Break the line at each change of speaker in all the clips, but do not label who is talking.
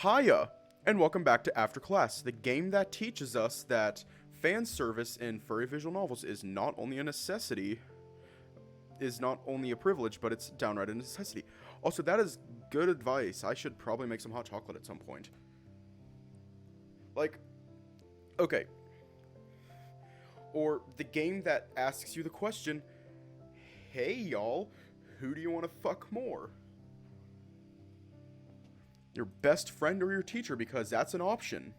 Hiya, and welcome back to After Class, the game that teaches us that fan service in furry visual novels is not only a necessity, is not only a privilege, but it's downright a necessity. Also, that is good advice. I should probably make some hot chocolate at some point. Like, okay. Or the game that asks you the question, hey y'all, who do you want to fuck more? Your best friend or your teacher, because that's an option.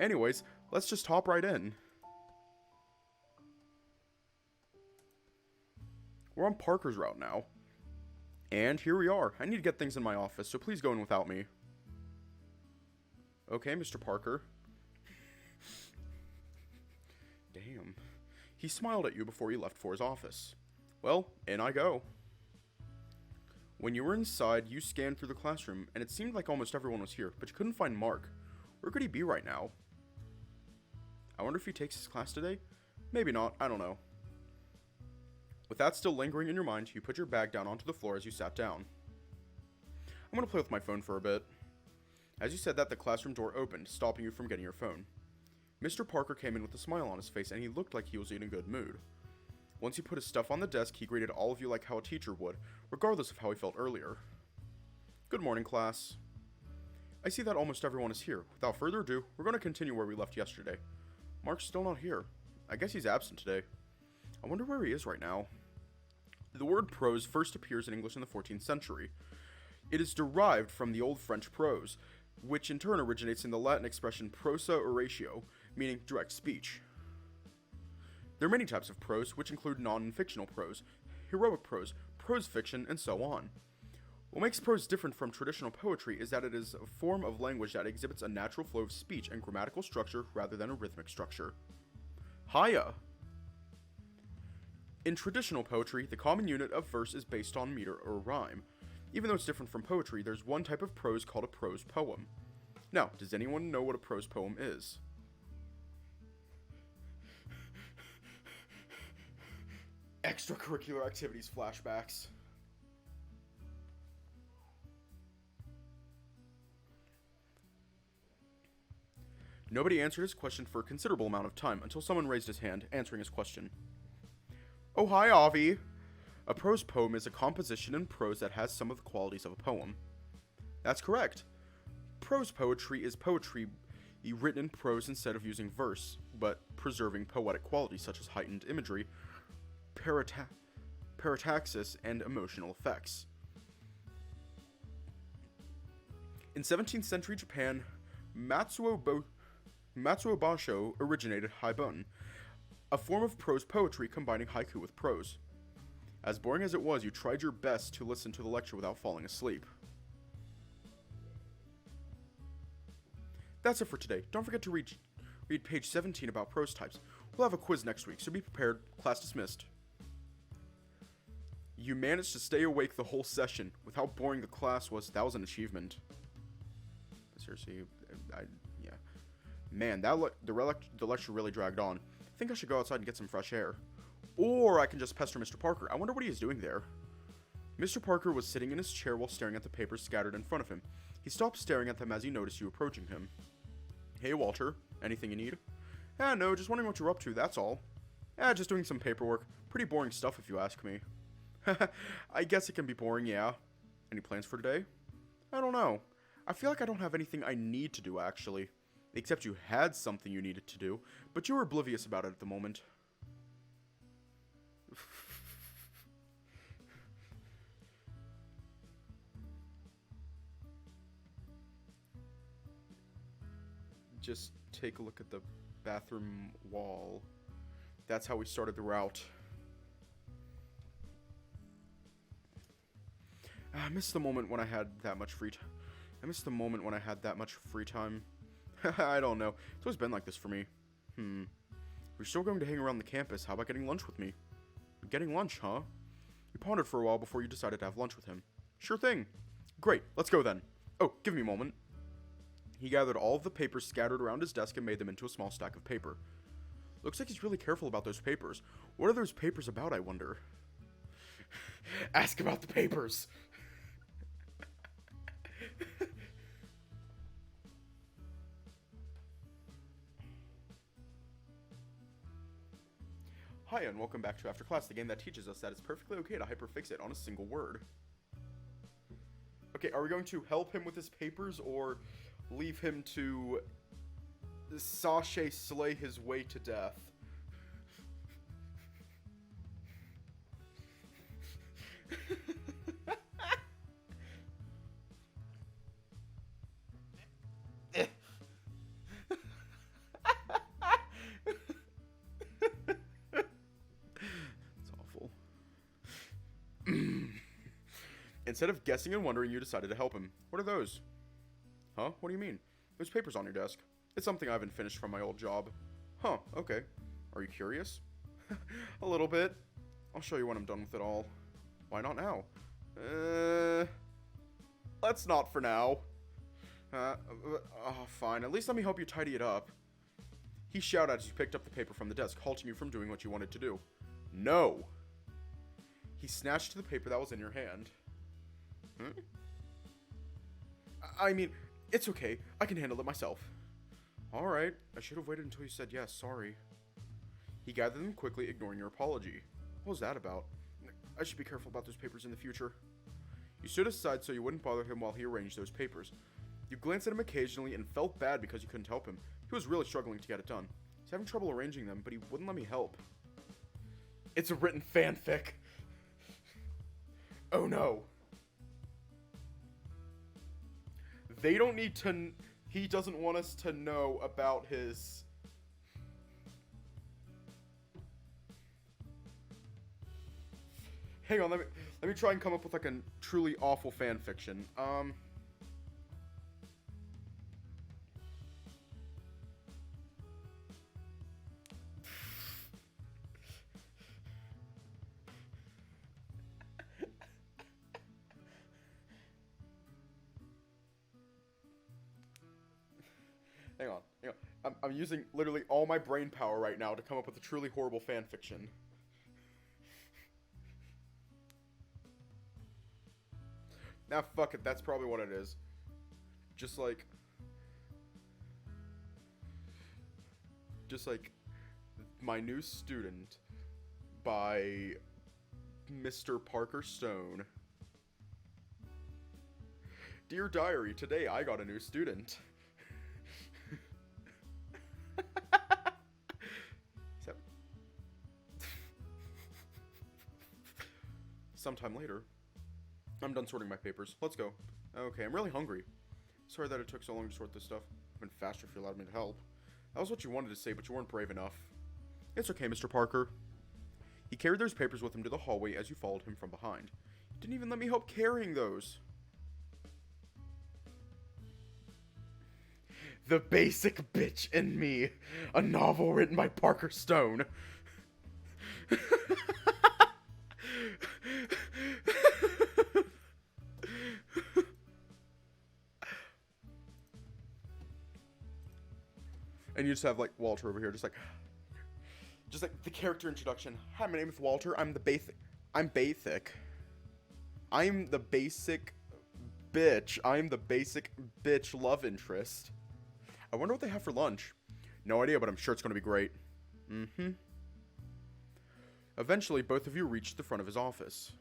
Anyways, let's just hop right in. We're on Parker's route now. And here we are. I need to get things in my office, so please go in without me. Okay, Mr. Parker. Damn. He smiled at you before he left for his office. Well, in I go. When you were inside, you scanned through the classroom, and it seemed like almost everyone was here, but you couldn't find Mark. Where could he be right now? I wonder if he takes his class today? Maybe not, I don't know. With that still lingering in your mind, you put your bag down onto the floor as you sat down. I'm gonna play with my phone for a bit. As you said that, the classroom door opened, stopping you from getting your phone. Mr. Parker came in with a smile on his face, and he looked like he was in a good mood. Once he put his stuff on the desk, he greeted all of you like how a teacher would, regardless of how he felt earlier. Good morning, class. I see that almost everyone is here. Without further ado, we're going to continue where we left yesterday. Mark's still not here. I guess he's absent today. I wonder where he is right now. The word prose first appears in English in the 14th century. It is derived from the Old French prose, which in turn originates in the Latin expression prosa oratio, meaning direct speech. There are many types of prose, which include non-fictional prose, heroic prose, prose fiction, and so on. What makes prose different from traditional poetry is that it is a form of language that exhibits a natural flow of speech and grammatical structure rather than a rhythmic structure. Hiya! In traditional poetry, the common unit of verse is based on meter or rhyme. Even though it's different from poetry, there's one type of prose called a prose poem. Now, does anyone know what a prose poem is? Extracurricular activities flashbacks. Nobody answered his question for a considerable amount of time until someone raised his hand, answering his question. Oh, hi, Avi. A prose poem is a composition in prose that has some of the qualities of a poem. That's correct. Prose poetry is poetry written in prose instead of using verse, but preserving poetic qualities such as heightened imagery, parataxis, and emotional effects. In 17th century Japan, Matsuo Basho originated haibun, a form of prose poetry combining haiku with prose. As boring as it was, you tried your best to listen to the lecture without falling asleep. That's it for today. Don't forget to read page 17 about prose types. We'll have a quiz next week, so be prepared. Class dismissed. You managed to stay awake the whole session. With how boring the class was, that was an achievement. Seriously, yeah. Man, the lecture really dragged on. I think I should go outside and get some fresh air. Or I can just pester Mr. Parker. I wonder what he is doing there. Mr. Parker was sitting in his chair while staring at the papers scattered in front of him. He stopped staring at them as he noticed you approaching him. Hey, Walter. Anything you need? No, just wondering what you're up to, that's all. Just doing some paperwork. Pretty boring stuff if you ask me. I guess it can be boring, yeah. Any plans for today? I don't know. I feel like I don't have anything I need to do, actually. Except you had something you needed to do, but you were oblivious about it at the moment. Just take a look at the bathroom wall. That's how we started the route. I miss the moment when I had that much free time. I don't know. It's always been like this for me. If you're still going to hang around the campus, how about getting lunch with me? Getting lunch, huh? You pondered for a while before you decided to have lunch with him. Sure thing. Great, let's go then. Oh, give me a moment. He gathered all of the papers scattered around his desk and made them into a small stack of paper. Looks like he's really careful about those papers. What are those papers about, I wonder? Ask about the papers. Hi, and welcome back to After Class, the game that teaches us that it's perfectly okay to hyperfixate on a single word. Okay, are we going to help him with his papers, or leave him to sachet slay his way to death? Instead of guessing and wondering, you decided to help him. What are those? Huh? What do you mean? There's papers on your desk. It's something I haven't finished from my old job. Huh, okay. Are you curious? A little bit. I'll show you when I'm done with it all. Why not now? Let's not for now. Fine. At least let me help you tidy it up. He shouted as you picked up the paper from the desk, halting you from doing what you wanted to do. No! He snatched the paper that was in your hand. I mean, it's okay. I can handle it myself. Alright. I should have waited until you said yes. Sorry. He gathered them quickly, ignoring your apology. What was that about? I should be careful about those papers in the future. You stood aside so you wouldn't bother him while he arranged those papers. You glanced at him occasionally and felt bad because you couldn't help him. He was really struggling to get it done. He's having trouble arranging them, but he wouldn't let me help. It's a written fanfic. Oh no. They don't need to... He doesn't want us to know about his... Hang on, let me try and come up with like a truly awful fan fiction. Hang on. I'm using literally all my brain power right now to come up with a truly horrible fan fiction. Nah, fuck it. That's probably what it is. Just like My New Student by Mr. Parker Stone. Dear Diary, today I got a new student. Sometime later. I'm done sorting my papers. Let's go. Okay, I'm really hungry. Sorry that it took so long to sort this stuff. I've been faster if you allowed me to help. That was what you wanted to say, but you weren't brave enough. It's okay, Mr. Parker. He carried those papers with him to the hallway as you followed him from behind. He didn't even let me help carrying those. The Basic Bitch in Me. A novel written by Parker Stone. And you just have, like, Walter over here, just like the character introduction. Hi, my name is Walter. I'm basic. I'm the basic bitch. I'm the basic bitch love interest. I wonder what they have for lunch. No idea, but I'm sure it's going to be great. Eventually, both of you reached the front of his office.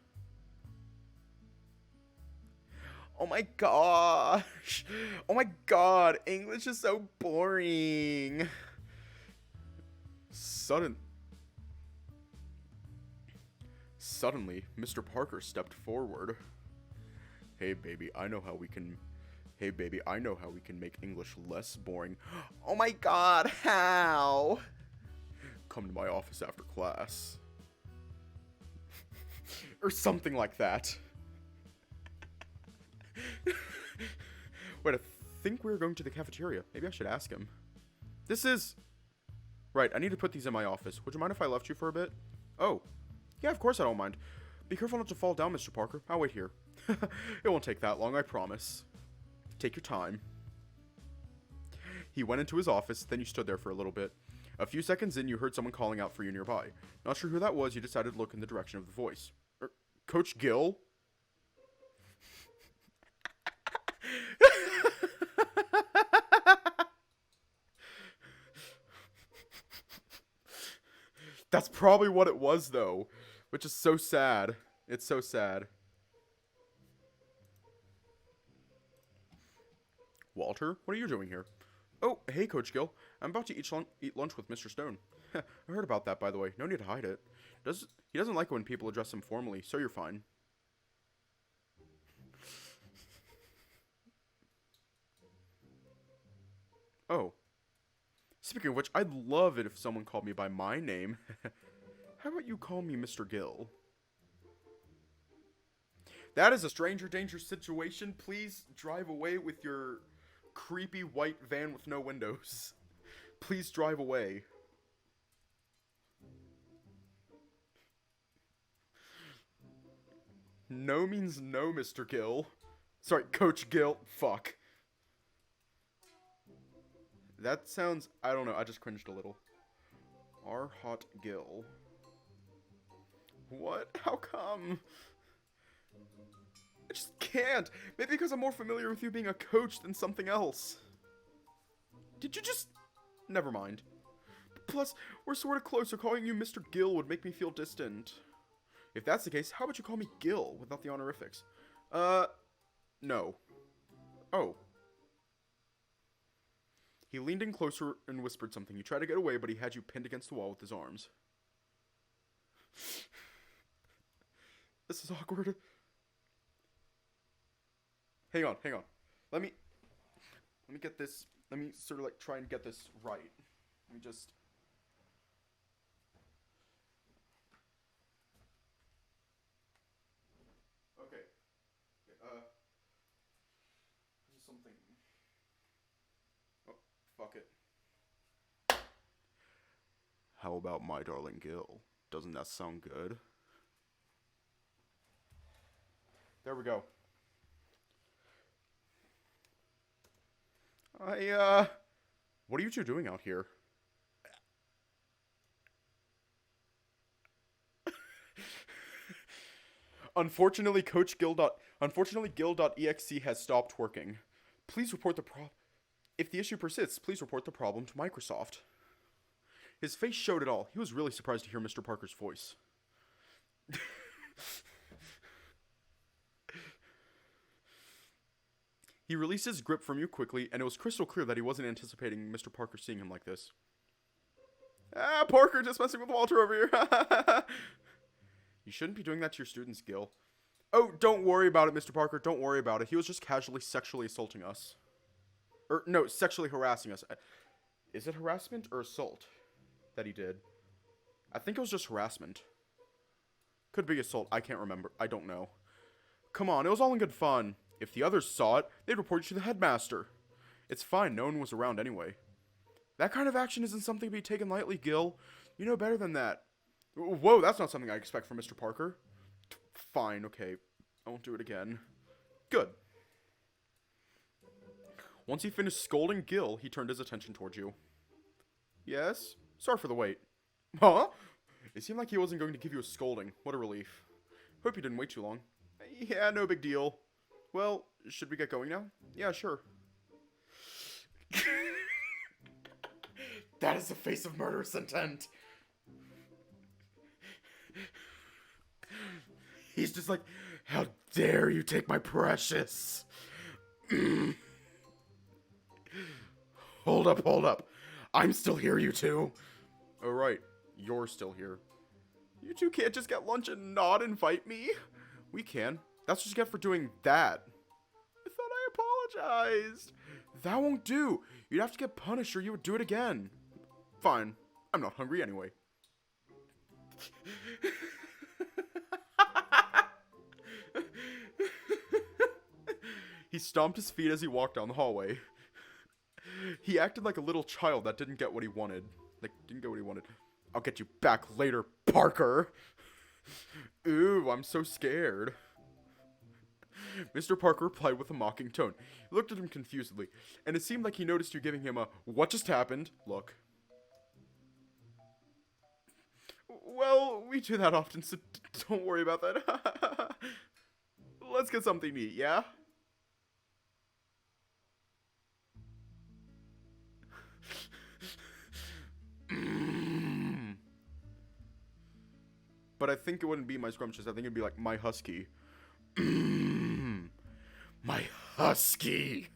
Oh my gosh. Oh my god. English is so boring. Suddenly, Mr. Parker stepped forward. Hey baby, I know how we can make English less boring. Oh my god, how? Come to my office after class. Or something like that. Wait, I think we're going to the cafeteria. Maybe I should ask him. Right, I need to put these in my office. Would you mind if I left you for a bit? Oh. Yeah, of course I don't mind. Be careful not to fall down, Mr. Parker. I'll wait here. It won't take that long, I promise. Take your time. He went into his office, then you stood there for a little bit. A few seconds in, you heard someone calling out for you nearby. Not sure who that was, you decided to look in the direction of the voice. Coach Gill? That's probably what it was, though. Which is so sad. It's so sad. Walter, what are you doing here? Oh, hey, Coach Gill. I'm about to eat lunch with Mr. Stone. I heard about that, by the way. No need to hide it. He doesn't like it when people address him formally, so you're fine. Oh. Speaking of which, I'd love it if someone called me by my name. How about you call me Mr. Gill? That is a stranger danger situation. Please drive away with your creepy white van with no windows. Please drive away. No means no, Mr. Gill. Sorry, Coach Gill. Fuck. That sounds... I don't know. I just cringed a little. R. Hot Gill. What? How come? I just can't. Maybe because I'm more familiar with you being a coach than something else. Did you just... Never mind. Plus, we're sort of close, so calling you Mr. Gill would make me feel distant. If that's the case, how about you call me Gill without the honorifics? No. Oh. He leaned in closer and whispered something. He tried to get away, but he had you pinned against the wall with his arms. This is awkward. Hang on. Let me get this. Let me sort of like try and get this right. Let me just. Okay. Something. Oh, fuck it. How about my darling Gil? Doesn't that sound good? There we go. What are you two doing out here? Unfortunately, Gil.exe has stopped working. Please report the If the issue persists, please report the problem to Microsoft. His face showed it all. He was really surprised to hear Mr. Parker's voice. He released his grip from you quickly, and it was crystal clear that he wasn't anticipating Mr. Parker seeing him like this. Ah, Parker, just messing with Walter over here. You shouldn't be doing that to your students, Gil. Oh, don't worry about it, Mr. Parker. Don't worry about it. He was just casually sexually assaulting us. No, sexually harassing us. Is it harassment or assault that he did? I think it was just harassment. Could be assault. I can't remember. I don't know. Come on, it was all in good fun. If the others saw it, they'd report you to the headmaster. It's fine, no one was around anyway. That kind of action isn't something to be taken lightly, Gil. You know better than that. Whoa, that's not something I expect from Mr. Parker. Fine, okay. I won't do it again. Good. Once he finished scolding Gil, he turned his attention towards you. Yes? Sorry for the wait. Huh? It seemed like he wasn't going to give you a scolding. What a relief. Hope you didn't wait too long. Yeah, no big deal. Well, should we get going now? Yeah, sure. That is the face of murderous intent. He's just like, how dare you take my precious? Hold up. I'm still here, you two. Oh, right. You're still here. You two can't just get lunch and not invite me? We can. That's what you get for doing that. I thought I apologized. That won't do. You'd have to get punished or you would do it again. Fine. I'm not hungry anyway. He stomped his feet as he walked down the hallway. He acted like a little child that didn't get what he wanted. I'll get you back later, Parker. Ooh, I'm so scared. Mr. Parker replied with a mocking tone. He looked at him confusedly, and it seemed like he noticed you giving him a "what just happened" look. Well, we do that often, so don't worry about that. Let's get something to eat, yeah? but I think it wouldn't be my scrumptious. I think it'd be like my husky. My husky.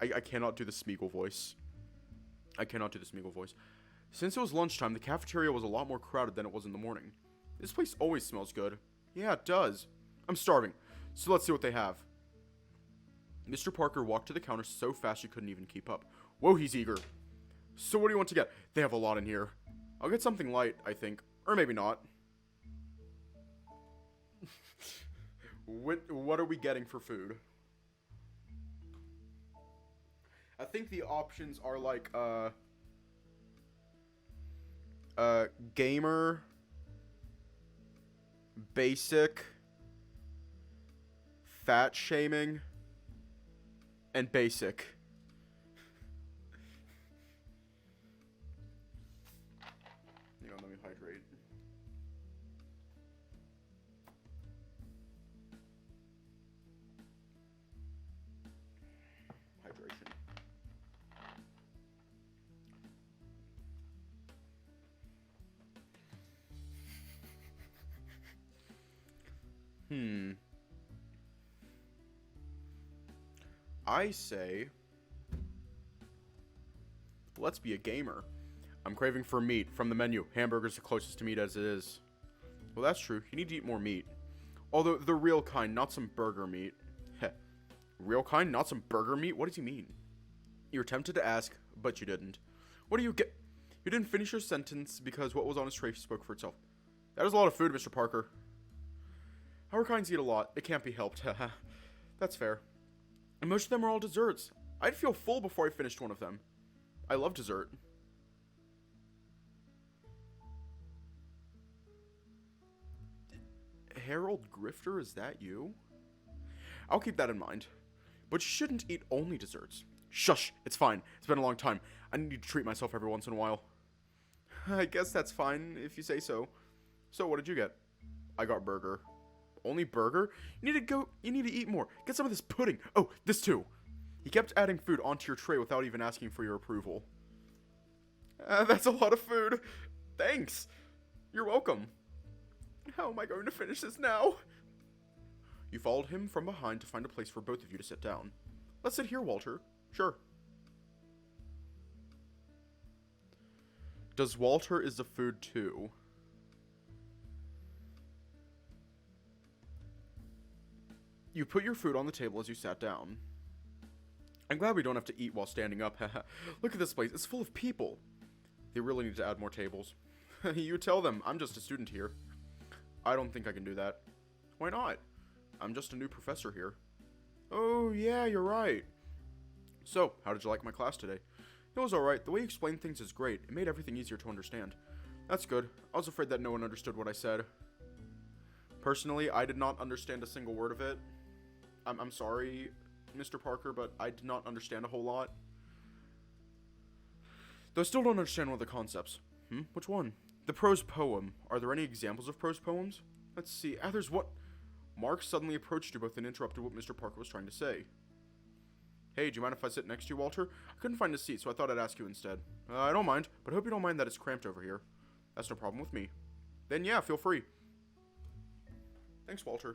I cannot do the Smeagol voice. I cannot do the Smeagol voice. Since it was lunchtime, the cafeteria was a lot more crowded than it was in the morning. This place always smells good. Yeah, it does. I'm starving, so let's see what they have. Mr. Parker walked to the counter so fast you couldn't even keep up. Whoa, he's eager. So what do you want to get? They have a lot in here. I'll get something light, I think. Or maybe not. What are we getting for food? I think the options are like, gamer, basic, fat shaming, and basic. Hang on, let me hydrate. Hydration. I say, let's be a gamer. I'm craving for meat. From the menu, hamburgers are closest to meat as it is. Well, that's true. You need to eat more meat. Although, the real kind, not some burger meat. Heh. Real kind, not some burger meat? What does he mean? You were tempted to ask, but you didn't. What do you get? You didn't finish your sentence because what was on his tray spoke for itself. That is a lot of food, Mr. Parker. Our kinds eat a lot. It can't be helped. Haha. That's fair. And most of them are all desserts. I'd feel full before I finished one of them. I love dessert. Harold Grifter, is that you? I'll keep that in mind. But you shouldn't eat only desserts. Shush, it's fine. It's been a long time. I need to treat myself every once in a while. I guess that's fine if you say so. So what did you get? I got burger. Only burger? You need to eat more. Get some of this pudding. Oh, this too. He kept adding food onto your tray without even asking for your approval. That's a lot of food. Thanks. You're welcome. How am I going to finish this now? You followed him from behind to find a place for both of you to sit down. Let's sit here, Walter. Sure. Does Walter is the food too? You put your food on the table as you sat down. I'm glad we don't have to eat while standing up. Look at this place. It's full of people. They really need to add more tables. You tell them. I'm just a student here. I don't think I can do that. Why not? I'm just a new professor here. Oh, yeah, you're right. So, how did you like my class today? It was alright. The way you explained things is great. It made everything easier to understand. That's good. I was afraid that no one understood what I said. Personally, I did not understand a single word of it. I'm sorry, Mr. Parker, but I did not understand a whole lot. Though I still don't understand one of the concepts. Which one? The prose poem. Are there any examples of prose poems? Let's see. There's what? Mark suddenly approached you both and interrupted what Mr. Parker was trying to say. Hey, do you mind if I sit next to you, Walter? I couldn't find a seat, so I thought I'd ask you instead. I don't mind, but I hope you don't mind that it's cramped over here. That's no problem with me. Then yeah, feel free. Thanks, Walter.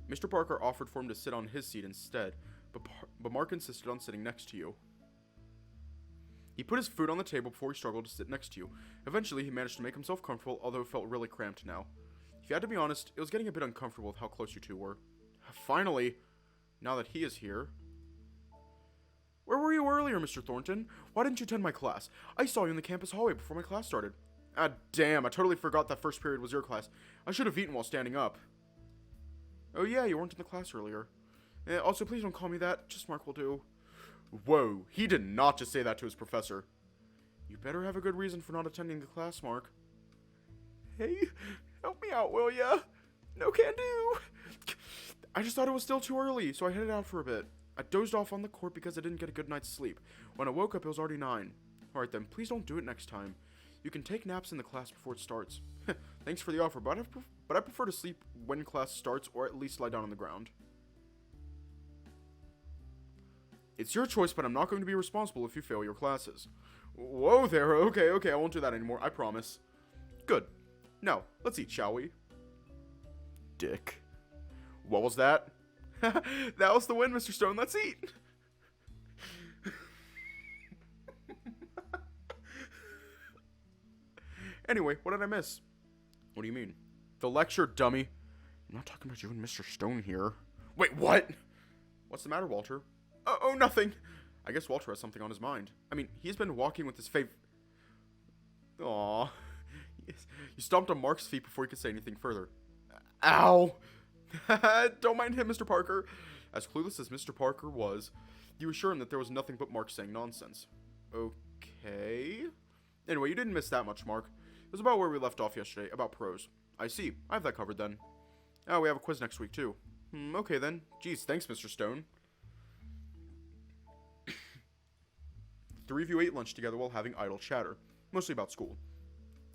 Mr. Parker offered for him to sit on his seat instead, but Mark insisted on sitting next to you. He put his food on the table before he struggled to sit next to you. Eventually, he managed to make himself comfortable, although it felt really cramped now. If you had to be honest, it was getting a bit uncomfortable with how close you two were. Finally, now that he is here. Where were you earlier, Mr. Thornton? Why didn't you attend my class? I saw you in the campus hallway before my class started. Damn, I totally forgot that first period was your class. I should have eaten while standing up. Oh yeah, you weren't in the class earlier. Also, please don't call me that. Just Mark will do. Whoa, he did not just say that to his professor. You better have a good reason for not attending the class, Mark. Hey, help me out, will ya? No can do. I just thought it was still too early, so I headed out for a bit. I dozed off on the court because I didn't get a good night's sleep. When I woke up, it was already 9. Alright then, please don't do it next time. You can take naps in the class before it starts. Thanks for the offer, but I prefer to sleep when class starts, or at least lie down on the ground. It's your choice, but I'm not going to be responsible if you fail your classes. Whoa there, okay, I won't do that anymore, I promise. Good. Now, let's eat, shall we? Dick. What was that? That was the win, Mr. Stone. Let's eat. Anyway, what did I miss? What do you mean? The lecture, dummy. I'm not talking about you and Mr. Stone here. Wait, what? What's the matter, Walter? Oh, nothing. I guess Walter has something on his mind. I mean, he's been walking with his Aww. You stomped on Mark's feet before he could say anything further. Ow! Don't mind him, Mr. Parker. As clueless as Mr. Parker was, you assure him that there was nothing but Mark saying nonsense. Okay. Anyway, you didn't miss that much, Mark. It was about where we left off yesterday, about prose. I see. I have that covered then. Oh, we have a quiz next week, too. Okay then. Geez, thanks, Mr. Stone. The three of you ate lunch together while having idle chatter, mostly about school.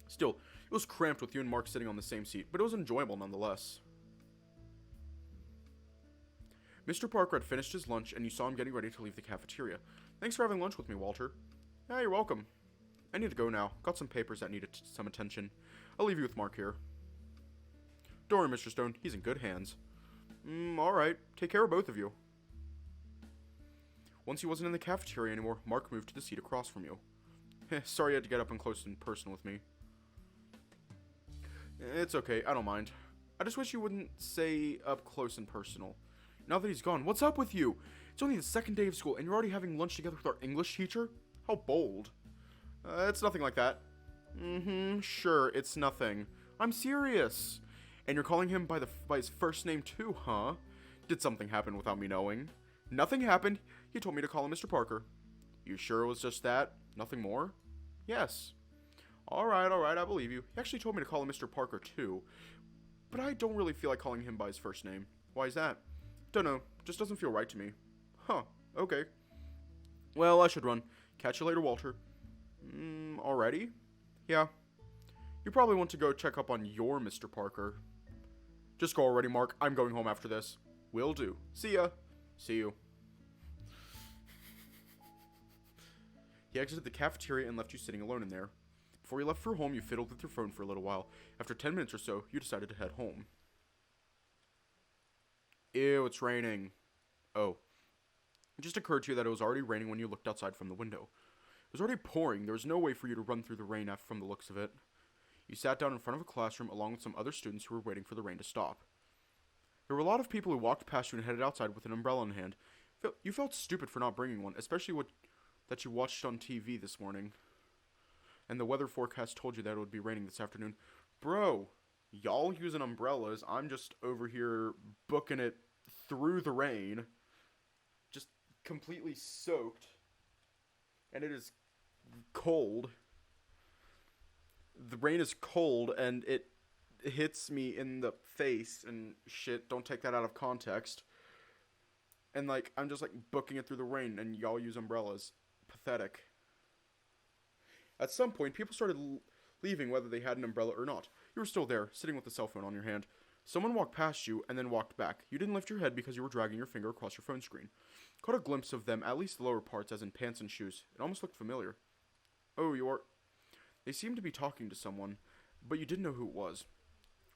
Still, it was cramped with you and Mark sitting on the same seat, but it was enjoyable nonetheless. Mr. Parker had finished his lunch, and you saw him getting ready to leave the cafeteria. Thanks for having lunch with me, Walter. Yeah, you're welcome. I need to go now. Got some papers that needed some attention. I'll leave you with Mark here. Don't worry, Mr. Stone. He's in good hands. Alright. Take care of both of you. Once he wasn't in the cafeteria anymore, Mark moved to the seat across from you. Sorry you had to get up and close and personal with me. It's okay. I don't mind. I just wish you wouldn't say up close and personal. Now that he's gone, what's up with you? It's only the second day of school, and you're already having lunch together with our English teacher? How bold. It's nothing like that. Sure, it's nothing. I'm serious. And you're calling him by his first name too, huh? Did something happen without me knowing? Nothing happened. He told me to call him Mr. Parker. You sure it was just that? Nothing more? Yes. Alright, I believe you. He actually told me to call him Mr. Parker too. But I don't really feel like calling him by his first name. Why is that? Don't know. Just doesn't feel right to me. Huh. Okay. Well, I should run. Catch you later, Walter. Already? Yeah. You probably want to go check up on your Mr. Parker. Just go already, Mark. I'm going home after this. Will do. See ya. See you. He exited the cafeteria and left you sitting alone in there. Before you left for home, you fiddled with your phone for a little while. After 10 minutes or so, you decided to head home. Ew, it's raining. Oh. It just occurred to you that it was already raining when you looked outside from the window. It was already pouring. There was no way for you to run through the rain from the looks of it. You sat down in front of a classroom along with some other students who were waiting for the rain to stop. There were a lot of people who walked past you and headed outside with an umbrella in hand. You felt stupid for not bringing one, especially that you watched on TV this morning. And the weather forecast told you that it would be raining this afternoon. Bro, y'all using umbrellas. I'm just over here booking it through the rain. Just completely soaked. And it is cold. The rain is cold and it hits me in the face and shit. Don't take that out of context. And like, I'm just like booking it through the rain and y'all use umbrellas. Pathetic. At some point, people started leaving whether they had an umbrella or not. You were still there, sitting with the cell phone on your hand. Someone walked past you and then walked back. You didn't lift your head because you were dragging your finger across your phone screen. Caught a glimpse of them, at least the lower parts, as in pants and shoes. It almost looked familiar. Oh, you are... They seemed to be talking to someone, but you didn't know who it was.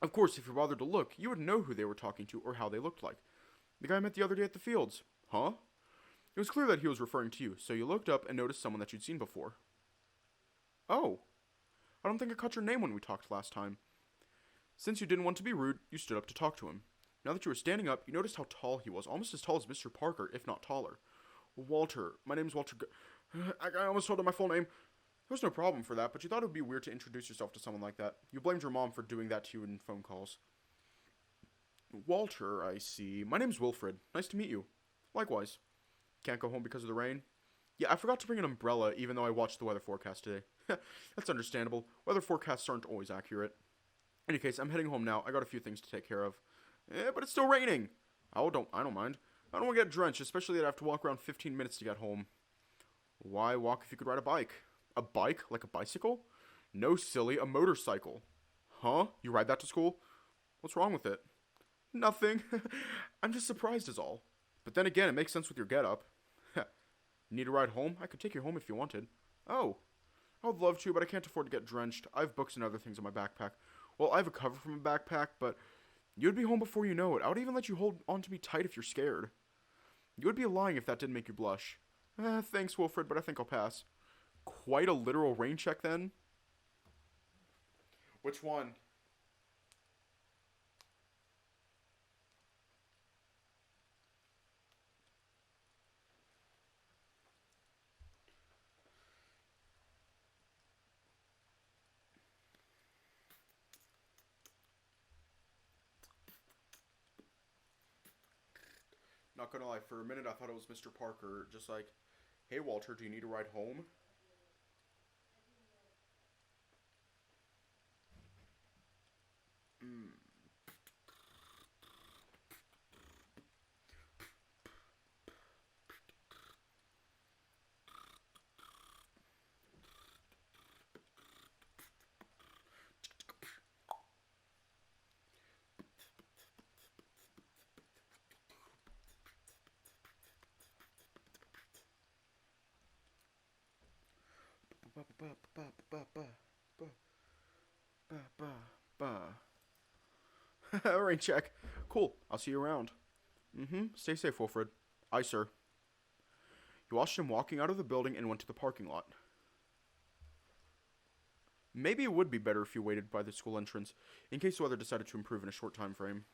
Of course, if you bothered to look, you would know who they were talking to or how they looked like. The guy I met the other day at the fields. Huh? It was clear that he was referring to you, so you looked up and noticed someone that you'd seen before. Oh. I don't think I caught your name when we talked last time. Since you didn't want to be rude, you stood up to talk to him. Now that you were standing up, you noticed how tall he was, almost as tall as Mr. Parker, if not taller. Walter. My name's Walter I almost told him my full name. There was no problem for that, but you thought it would be weird to introduce yourself to someone like that. You blamed your mom for doing that to you in phone calls. Walter, I see. My name's Wilfred. Nice to meet you. Likewise. Can't go home because of the rain? Yeah, I forgot to bring an umbrella, even though I watched the weather forecast today. That's understandable. Weather forecasts aren't always accurate. In any case, I'm heading home now. I got a few things to take care of. But it's still raining. I don't mind. I don't want to get drenched, especially that I have to walk around 15 minutes to get home. Why walk if you could ride a bike? A bike? Like a bicycle? No, silly, a motorcycle. Huh? You ride that to school? What's wrong with it? Nothing. I'm just surprised is all. But then again, it makes sense with your getup. Need a ride home? I could take you home if you wanted. Oh. I would love to, but I can't afford to get drenched. I have books and other things in my backpack. Well, I have a cover for my backpack, but you'd be home before you know it. I would even let you hold on to me tight if you're scared. You would be lying if that didn't make you blush. Thanks, Wilfred, but I think I'll pass. Quite a literal rain check, then. Which one? Not gonna lie, for a minute I thought it was Mr. Parker, just like, hey Walter, do you need a ride home? Mm. Ba ba ba ba ba ba ba ba ba. Rain check. Cool. I'll see you around. Stay safe, Wilfred. Aye, sir. You watched him walking out of the building and went to the parking lot. Maybe it would be better if you waited by the school entrance, in case the weather decided to improve in a short time frame.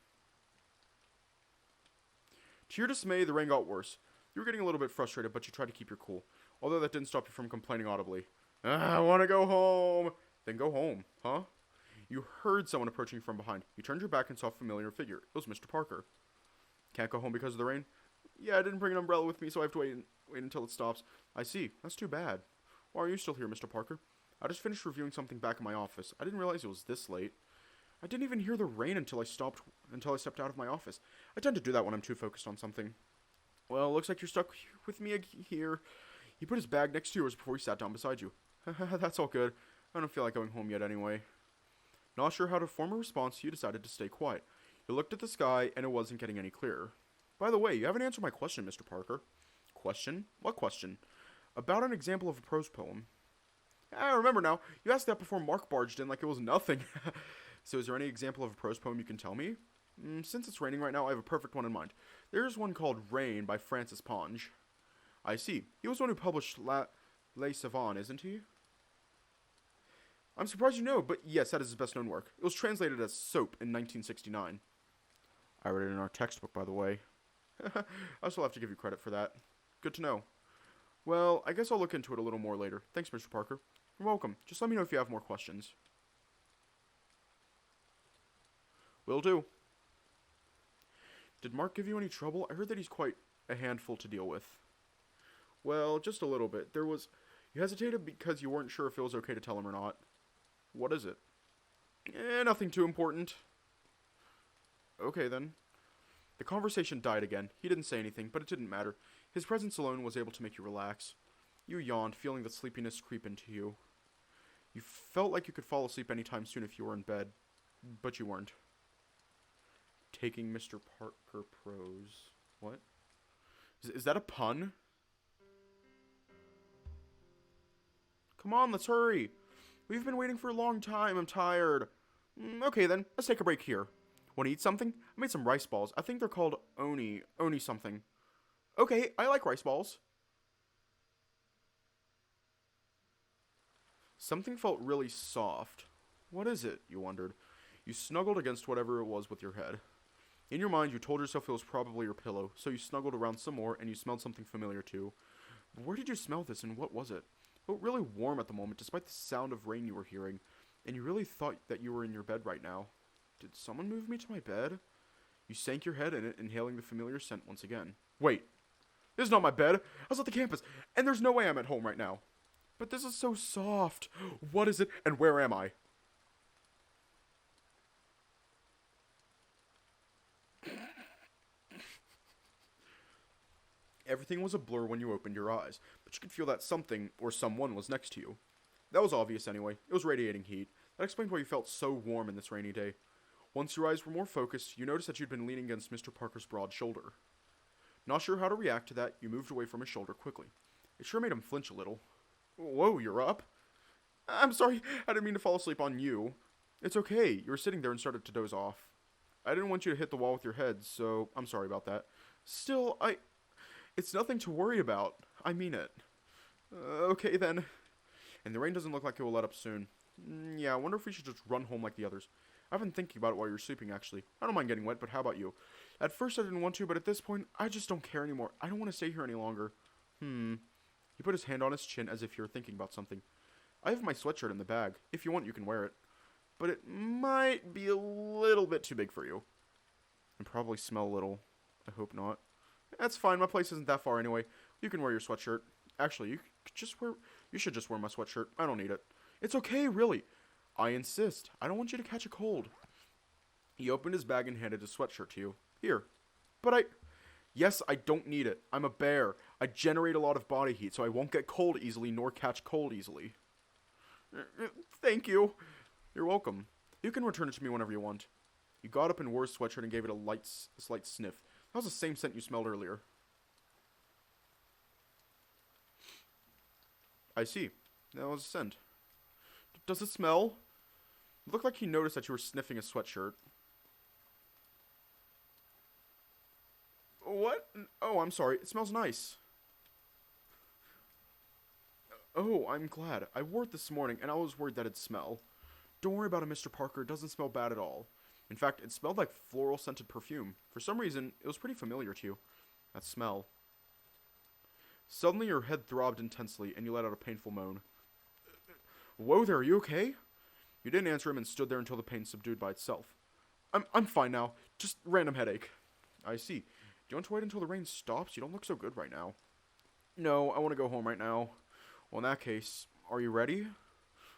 To your dismay, the rain got worse. You were getting a little bit frustrated, but you tried to keep your cool, although that didn't stop you from complaining audibly. I want to go home. Then go home, huh? You heard someone approaching you from behind. You turned your back and saw a familiar figure. It was Mr. Parker. Can't go home because of the rain? Yeah, I didn't bring an umbrella with me, so I have to wait until it stops. I see. That's too bad. Why are you still here, Mr. Parker? I just finished reviewing something back in my office. I didn't realize it was this late. I didn't even hear the rain until I stepped out of my office. I tend to do that when I'm too focused on something. Well, looks like you're stuck with me here. He put his bag next to yours before he sat down beside you. That's all good. I don't feel like going home yet anyway. Not sure how to form a response, you decided to stay quiet. You looked at the sky, and it wasn't getting any clearer. By the way, you haven't answered my question, Mr. Parker. Question? What question? About an example of a prose poem. I remember now. You asked that before Mark barged in like it was nothing. So is there any example of a prose poem you can tell me? Since it's raining right now, I have a perfect one in mind. There's one called Rain by Francis Ponge. I see. He was the one who published Les Savants, isn't he? I'm surprised you know, but yes, that is his best known work. It was translated as Soap in 1969. I read it in our textbook, by the way. I still have to give you credit for that. Good to know. Well, I guess I'll look into it a little more later. Thanks, Mr. Parker. You're welcome. Just let me know if you have more questions. Will do. Did Mark give you any trouble? I heard that he's quite a handful to deal with. Well, just a little bit. You hesitated because you weren't sure if it was okay to tell him or not. What is it? Nothing too important. Okay, then. The conversation died again. He didn't say anything, but it didn't matter. His presence alone was able to make you relax. You yawned, feeling the sleepiness creep into you. You felt like you could fall asleep anytime soon if you were in bed, but you weren't. Taking Mr. Parker prose. What? Is that a pun? Come on, let's hurry. We've been waiting for a long time. I'm tired. Okay, then. Let's take a break here. Want to eat something? I made some rice balls. I think they're called oni something. Okay, I like rice balls. Something felt really soft. What is it? You wondered. You snuggled against whatever it was with your head. In your mind, you told yourself it was probably your pillow, so you snuggled around some more and you smelled something familiar too. But where did you smell this and what was it? It felt really warm at the moment, despite the sound of rain you were hearing, and you really thought that you were in your bed right now. Did someone move me to my bed? You sank your head in it, inhaling the familiar scent once again. Wait, this is not my bed. I was at the campus, and there's no way I'm at home right now. But this is so soft. What is it, and where am I? Everything was a blur when you opened your eyes, but you could feel that something or someone was next to you. That was obvious anyway. It was radiating heat. That explained why you felt so warm in this rainy day. Once your eyes were more focused, you noticed that you'd been leaning against Mr. Parker's broad shoulder. Not sure how to react to that, you moved away from his shoulder quickly. It sure made him flinch a little. Whoa, you're up? I'm sorry, I didn't mean to fall asleep on you. It's okay, you were sitting there and started to doze off. I didn't want you to hit the wall with your head, so I'm sorry about that. Still, it's nothing to worry about. I mean it. Okay then. And the rain doesn't look like it will let up soon. Yeah, I wonder if we should just run home like the others. I've been thinking about it while you're sleeping, actually. I don't mind getting wet, but how about you? At first I didn't want to, but at this point, I just don't care anymore. I don't want to stay here any longer. He put his hand on his chin as if he were thinking about something. I have my sweatshirt in the bag. If you want, you can wear it. But it might be a little bit too big for you. And probably smell a little. I hope not. That's fine, my place isn't that far anyway. You can wear your sweatshirt. Actually, you should just wear my sweatshirt. I don't need it. It's okay, really. I insist. I don't want you to catch a cold. He opened his bag and handed his sweatshirt to you. Here. But Yes, I don't need it. I'm a bear. I generate a lot of body heat, so I won't get cold easily nor catch cold easily. Thank you. You're welcome. You can return it to me whenever you want. He got up and wore his sweatshirt and gave it a slight sniff. That was the same scent you smelled earlier. I see. That was a scent. Does it smell? It looked like he noticed that you were sniffing his sweatshirt. What? Oh, I'm sorry. It smells nice. Oh, I'm glad. I wore it this morning, and I was worried that it'd smell. Don't worry about it, Mr. Parker. It doesn't smell bad at all. In fact, it smelled like floral-scented perfume. For some reason, it was pretty familiar to you. That smell. Suddenly, your head throbbed intensely, and you let out a painful moan. Whoa there, are you okay? You didn't answer him and stood there until the pain subdued by itself. I'm fine now. Just random headache. I see. Do you want to wait until the rain stops? You don't look so good right now. No, I want to go home right now. Well, in that case, are you ready?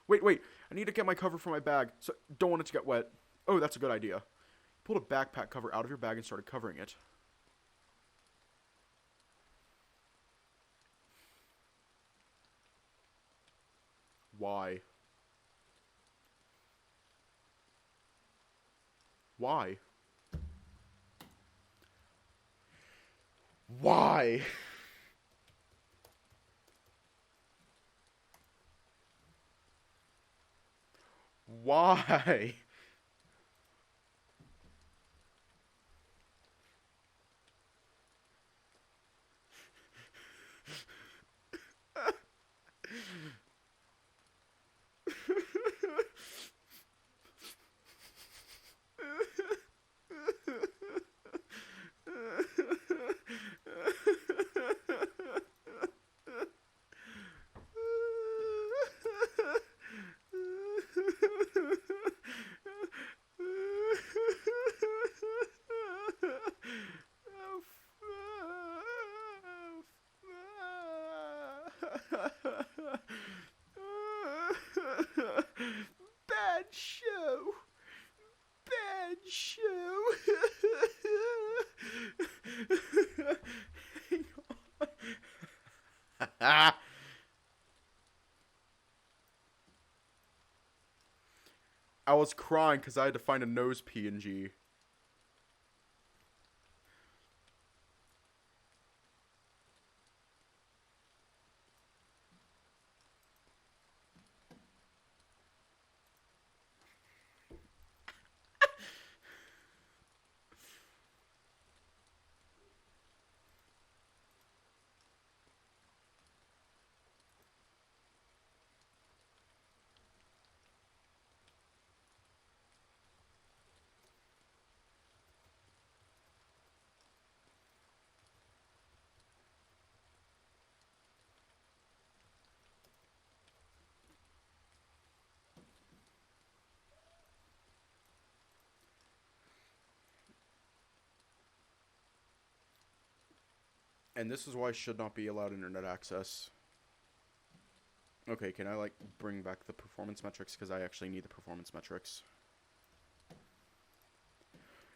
Wait. I need to get my cover from my bag, so don't want it to get wet. Oh, that's a good idea. You pulled a backpack cover out of your bag and started covering it. Why? Why? Why? Why? Bad show. Bad show. Hang on. I was crying because I had to find a nose PNG. And this is why I should not be allowed internet access. Okay, can I, like, bring back the performance metrics? Because I actually need the performance metrics.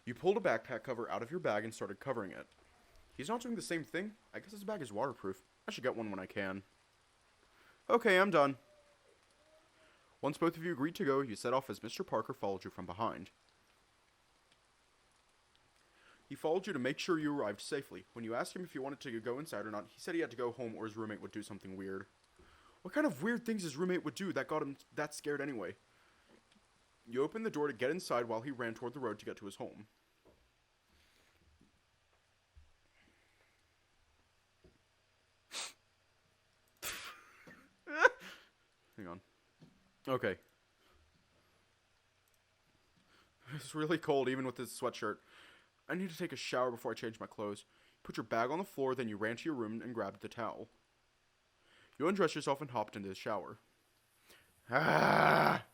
You pulled a backpack cover out of your bag and started covering it. He's not doing the same thing? I guess his bag is waterproof. I should get one when I can. Okay, I'm done. Once both of you agreed to go, you set off as Mr. Parker followed you from behind. He followed you to make sure you arrived safely. When you asked him if you wanted to go inside or not, he said he had to go home or his roommate would do something weird. What kind of weird things his roommate would do that got him that scared anyway? You opened the door to get inside while he ran toward the road to get to his home. Hang on. Okay. It's really cold even with this sweatshirt. I need to take a shower before I change my clothes. Put your bag on the floor, then you ran to your room and grabbed the towel. You undressed yourself and hopped into the shower. Ah!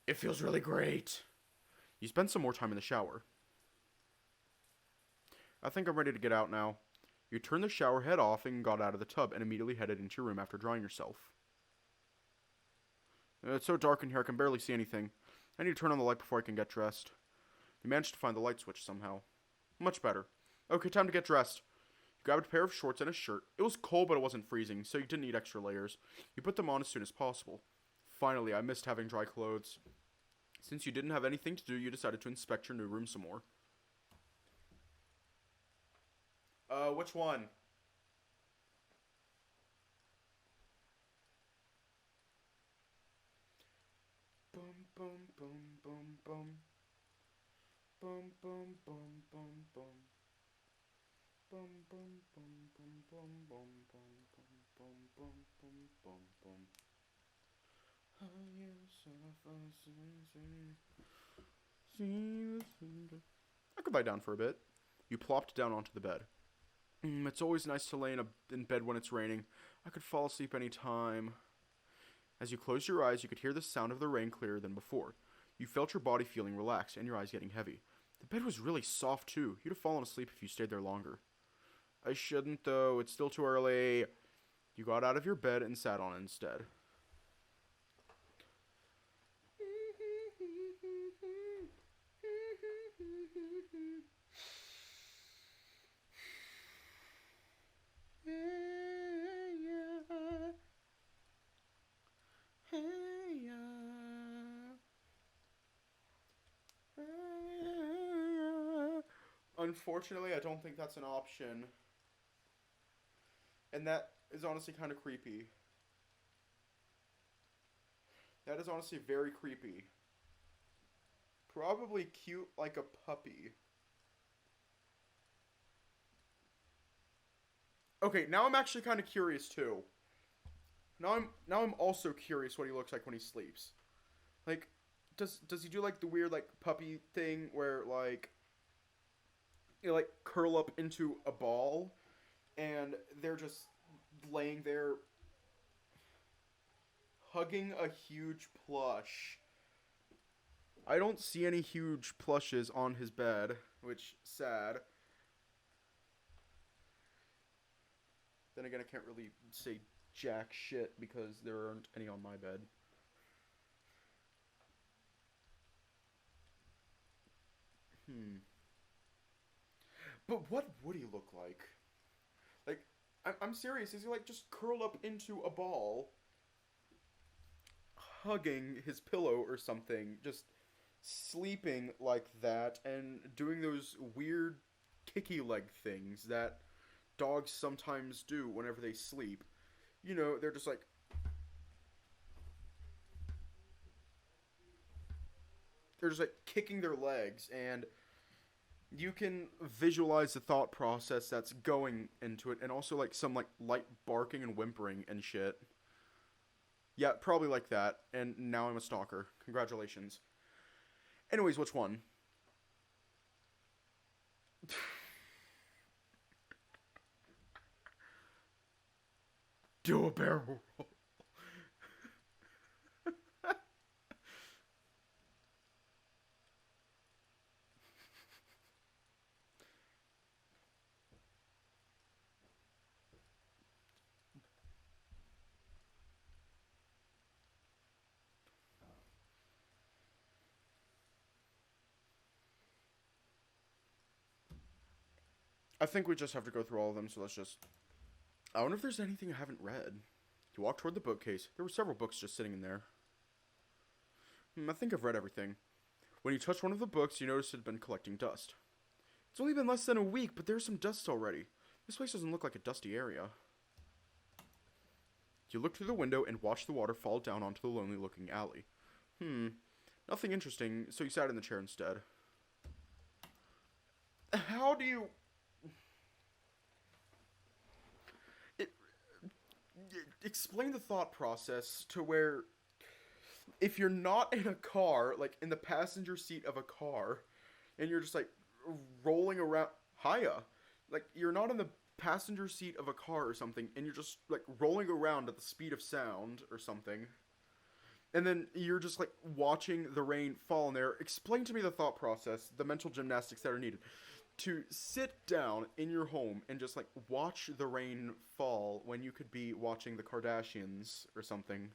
It feels really great. You spent some more time in the shower. I think I'm ready to get out now. You turned the shower head off and got out of the tub and immediately headed into your room after drying yourself. It's so dark in here I can barely see anything. I need to turn on the light before I can get dressed. You managed to find the light switch somehow. Much better. Okay, time to get dressed. You grabbed a pair of shorts and a shirt. It was cold, but it wasn't freezing, so you didn't need extra layers. You put them on as soon as possible. Finally, I missed having dry clothes. Since you didn't have anything to do, you decided to inspect your new room some more. Which one? Boom, boom, boom, boom, boom. Boom, boom, boom, boom, boom. Boom, boom, boom, boom, boom, boom, boom, boom, boom, boom, boom, boom. I could lie down for a bit. You plopped down onto the bed. It's always nice to lay in bed when it's raining. I could fall asleep any time. As you closed your eyes, you could hear the sound of the rain clearer than before. You felt your body feeling relaxed and your eyes getting heavy. The bed was really soft, too. You'd have fallen asleep if you stayed there longer. I shouldn't, though. It's still too early. You got out of your bed and sat on it instead. Unfortunately, I don't think that's an option. And that is honestly kind of creepy. That is honestly very creepy. Probably cute like a puppy. Okay, now I'm actually kind of curious too. Now I'm also curious what he looks like when he sleeps. Like, does he do like the weird like puppy thing where like you like curl up into a ball and they're just laying there hugging a huge plush? I don't see any huge plushes on his bed, which sad. Then again, I can't really say jack shit because there aren't any on my bed. But what would he look like? Like, I'm serious. Is he like just curled up into a ball, hugging his pillow or something, just sleeping like that, and doing those weird kicky leg things that dogs sometimes do whenever they sleep? You know, they're just like... They're just like kicking their legs, and you can visualize the thought process that's going into it, and also like some like light barking and whimpering and shit. Yeah, probably like that, and now I'm a stalker. Congratulations. Anyways, which one? Do a barrel roll. I think we just have to go through all of them, so let's just... I wonder if there's anything I haven't read. You walked toward the bookcase. There were several books just sitting in there. I think I've read everything. When you touched one of the books, you noticed it had been collecting dust. It's only been less than a week, but there's some dust already. This place doesn't look like a dusty area. You looked through the window and watched the water fall down onto the lonely-looking alley. Nothing interesting, so you sat in the chair instead. How do you... Explain the thought process to where... If you're not in a car, like in the passenger seat of a car, and you're just like rolling around... Hiya! Like, you're not in the passenger seat of a car or something, and you're just like rolling around at the speed of sound or something, and then you're just like watching the rain fall in there. Explain to me the thought process, the mental gymnastics that are needed to sit down in your home and just like watch the rain fall when you could be watching the Kardashians or something.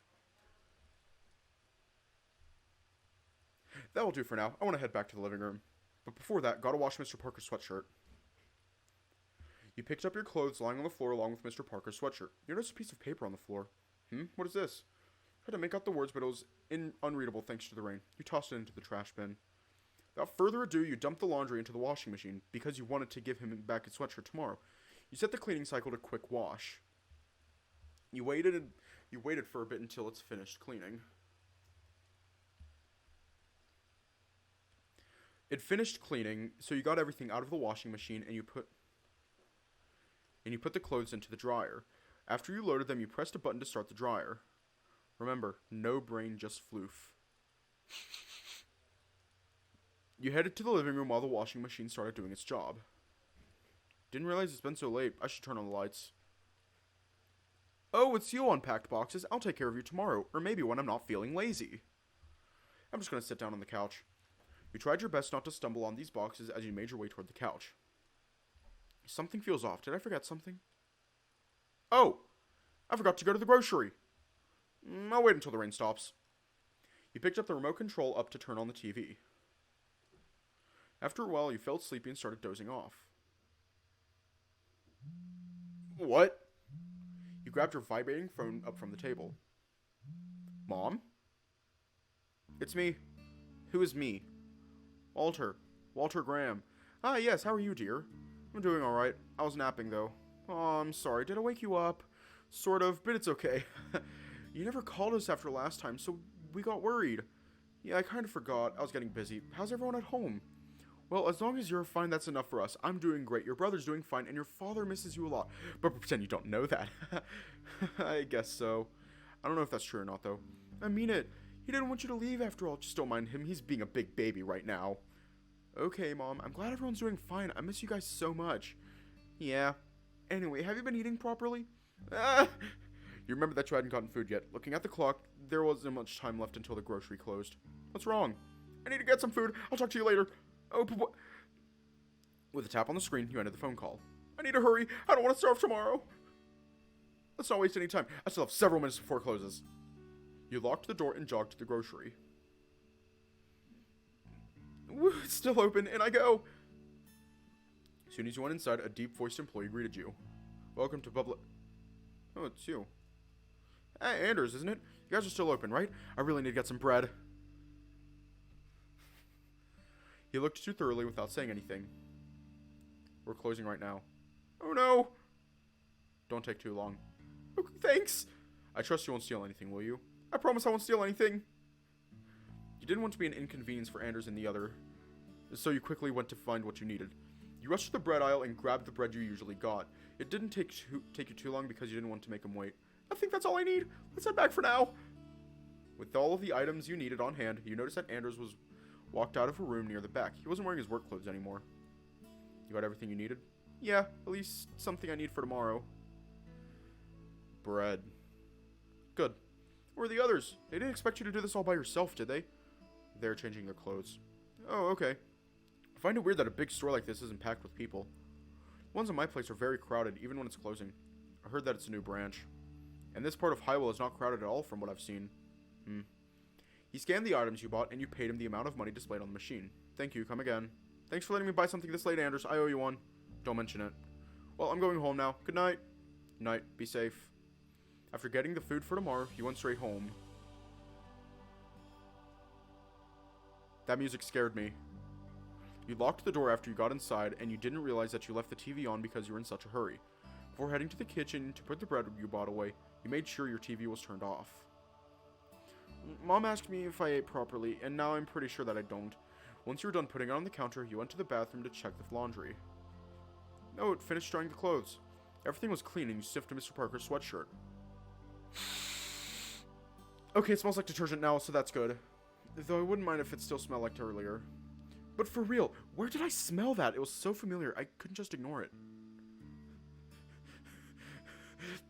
That'll do for now. I want to head back to the living room, but before that, gotta wash Mr. Parker's sweatshirt. You picked up your clothes lying on the floor along with Mr. Parker's sweatshirt. You noticed a piece of paper on the floor. What is this? I tried to make out the words, but it was unreadable thanks to the rain. You tossed it into the trash bin. Without further ado, you dumped the laundry into the washing machine because you wanted to give him back his sweatshirt tomorrow. You set the cleaning cycle to quick wash. You waited for a bit until it's finished cleaning. It finished cleaning, so you got everything out of the washing machine and you put the clothes into the dryer. After you loaded them, you pressed a button to start the dryer. Remember, no brain, just floof. You headed to the living room while the washing machine started doing its job. Didn't realize it's been so late. I should turn on the lights. Oh, it's you, unpacked boxes. I'll take care of you tomorrow, or maybe when I'm not feeling lazy. I'm just gonna sit down on the couch. You tried your best not to stumble on these boxes as you made your way toward the couch. Something feels off. Did I forget something? Oh! I forgot to go to the grocery. I'll wait until the rain stops. You picked up the remote control up to turn on the TV. After a while, you felt sleepy and started dozing off. What? You grabbed your vibrating phone up from the table. Mom? It's me. Who is me? Walter. Walter Graham. Ah, yes, how are you, dear? I'm doing alright. I was napping, though. Oh, I'm sorry. Did I wake you up? Sort of, but it's okay. You never called us after last time, so we got worried. Yeah, I kind of forgot. I was getting busy. How's everyone at home? Well, as long as you're fine, that's enough for us. I'm doing great. Your brother's doing fine, and your father misses you a lot. But pretend you don't know that. I guess so. I don't know if that's true or not, though. I mean it. He didn't want you to leave after all. Just don't mind him. He's being a big baby right now. Okay, Mom. I'm glad everyone's doing fine. I miss you guys so much. Yeah. Anyway, have you been eating properly? You remember that you hadn't gotten food yet. Looking at the clock, there wasn't much time left until the grocery closed. What's wrong? I need to get some food. I'll talk to you later. Oh, but what? With a tap on the screen, you ended the phone call. I need to hurry. I don't want to starve tomorrow. Let's not waste any time. I still have several minutes before it closes. You locked the door and jogged to the grocery. Woo, it's still open, and I go. As soon as you went inside, a deep-voiced employee greeted you. Welcome to public... Oh, it's you. Hey, Anders, isn't it? You guys are still open, right? I really need to get some bread. He looked at you thoroughly without saying anything. We're closing right now. Oh, no. Don't take too long. Okay, thanks. I trust you won't steal anything, will you? I promise I won't steal anything. You didn't want to be an inconvenience for Anders and the other, so you quickly went to find what you needed. You rushed to the bread aisle and grabbed the bread you usually got. It didn't take you too long because you didn't want to make him wait. I think that's all I need. Let's head back for now. With all of the items you needed on hand, you noticed that Anders was walked out of a room near the back. He wasn't wearing his work clothes anymore. You got everything you needed? Yeah, at least something I need for tomorrow. Bread. Good. Where are the others? They didn't expect you to do this all by yourself, did they? They're changing their clothes. Oh, okay. I find it weird that a big store like this isn't packed with people. The ones in my place are very crowded, even when it's closing. I heard that it's a new branch. And this part of Highwell is not crowded at all from what I've seen. He scanned the items you bought, and you paid him the amount of money displayed on the machine. Thank you, come again. Thanks for letting me buy something this late, Anders. I owe you one. Don't mention it. Well, I'm going home now. Good night. Night. Be safe. After getting the food for tomorrow, you went straight home. That music scared me. You locked the door after you got inside, and you didn't realize that you left the TV on because you were in such a hurry. Before heading to the kitchen to put the bread you bought away, you made sure your TV was turned off. Mom asked me if I ate properly, and now I'm pretty sure that I don't. Once you were done putting it on the counter, you went to the bathroom to check the laundry. No, it finished drying the clothes. Everything was clean, and you sniffed Mr. Parker's sweatshirt. Okay, it smells like detergent now, so that's good. Though I wouldn't mind if it still smelled like earlier. But for real, where did I smell that? It was so familiar, I couldn't just ignore it.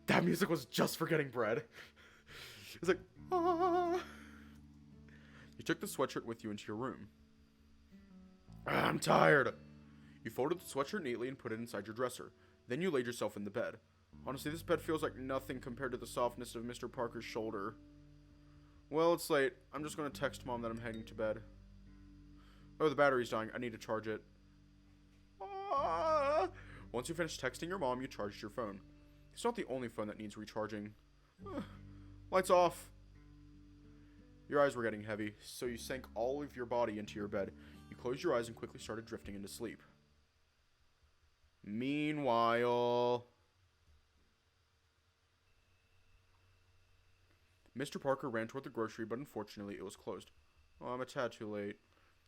That music was just for getting bread. It's like, ah. You took the sweatshirt with you into your room. I'm tired. You folded the sweatshirt neatly and put it inside your dresser. Then you laid yourself in the bed. Honestly, this bed feels like nothing compared to the softness of Mr. Parker's shoulder. Well, it's late. I'm just going to text Mom that I'm heading to bed. Oh, the battery's dying. I need to charge it. Ah. Once you finish texting your mom, you charged your phone. It's not the only phone that needs recharging. Lights off. Your eyes were getting heavy, so you sank all of your body into your bed. You closed your eyes and quickly started drifting into sleep. Meanwhile, Mr. Parker ran toward the grocery, but unfortunately it was closed. Oh, I'm a tad too late.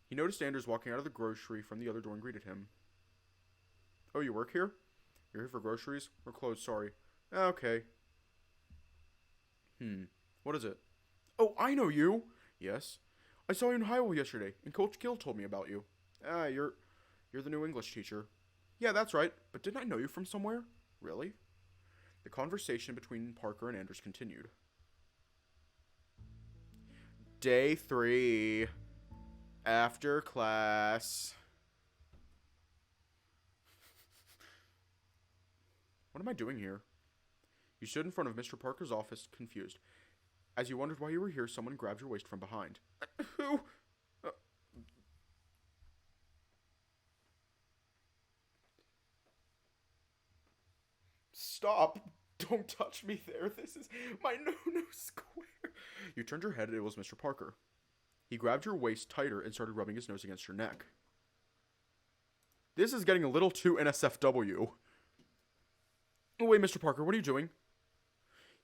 He noticed Anders walking out of the grocery from the other door and greeted him. Oh, you work here? You're here for groceries? We're closed, sorry. Okay. What is it? Oh, I know you! Yes? I saw you in Highwell yesterday, and Coach Gill told me about you. You're the new English teacher. Yeah, that's right, but didn't I know you from somewhere? Really? The conversation between Parker and Anders continued. Day 3. After class. What am I doing here? You stood in front of Mr. Parker's office, confused. As you wondered why you were here, someone grabbed your waist from behind. Who? Stop! Don't touch me there. This is my no-no square. You turned your head and it was Mr. Parker. He grabbed your waist tighter and started rubbing his nose against your neck. This is getting a little too NSFW. Oh, wait, Mr. Parker, what are you doing?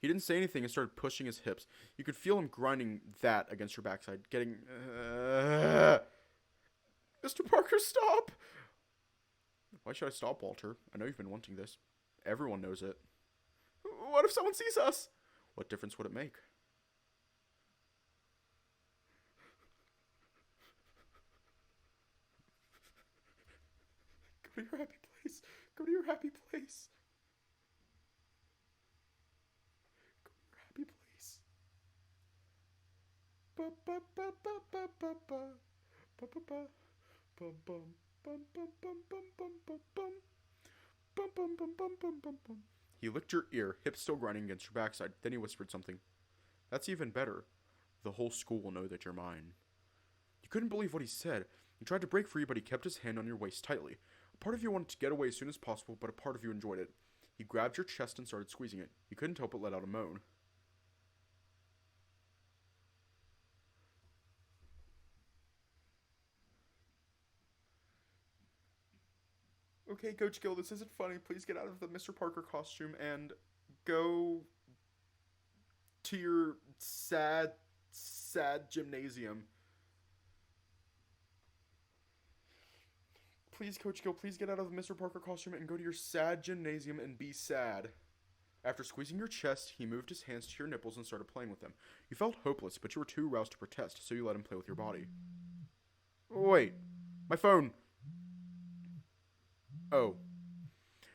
He didn't say anything and started pushing his hips. You could feel him grinding that against your backside, getting... Mr. Parker, stop! Why should I stop, Walter? I know you've been wanting this. Everyone knows it. What if someone sees us? What difference would it make? Go to your happy place. Go to your happy place. Happy place. He licked your ear, hips still grinding against your backside. Then he whispered something. That's even better. The whole school will know that you're mine. You couldn't believe what he said. He tried to break free, but he kept his hand on your waist tightly. A part of you wanted to get away as soon as possible, but a part of you enjoyed it. He grabbed your chest and started squeezing it. You couldn't help but let out a moan. Okay, Coach Gill, this isn't funny. Please get out of the Mr. Parker costume and go to your sad gymnasium. Please, Coach Gill, please get out of the Mr. Parker costume and go to your sad gymnasium and be sad. After squeezing your chest, he moved his hands to your nipples and started playing with them. You felt hopeless, but you were too roused to protest, so you let him play with your body. Wait, my phone. Oh.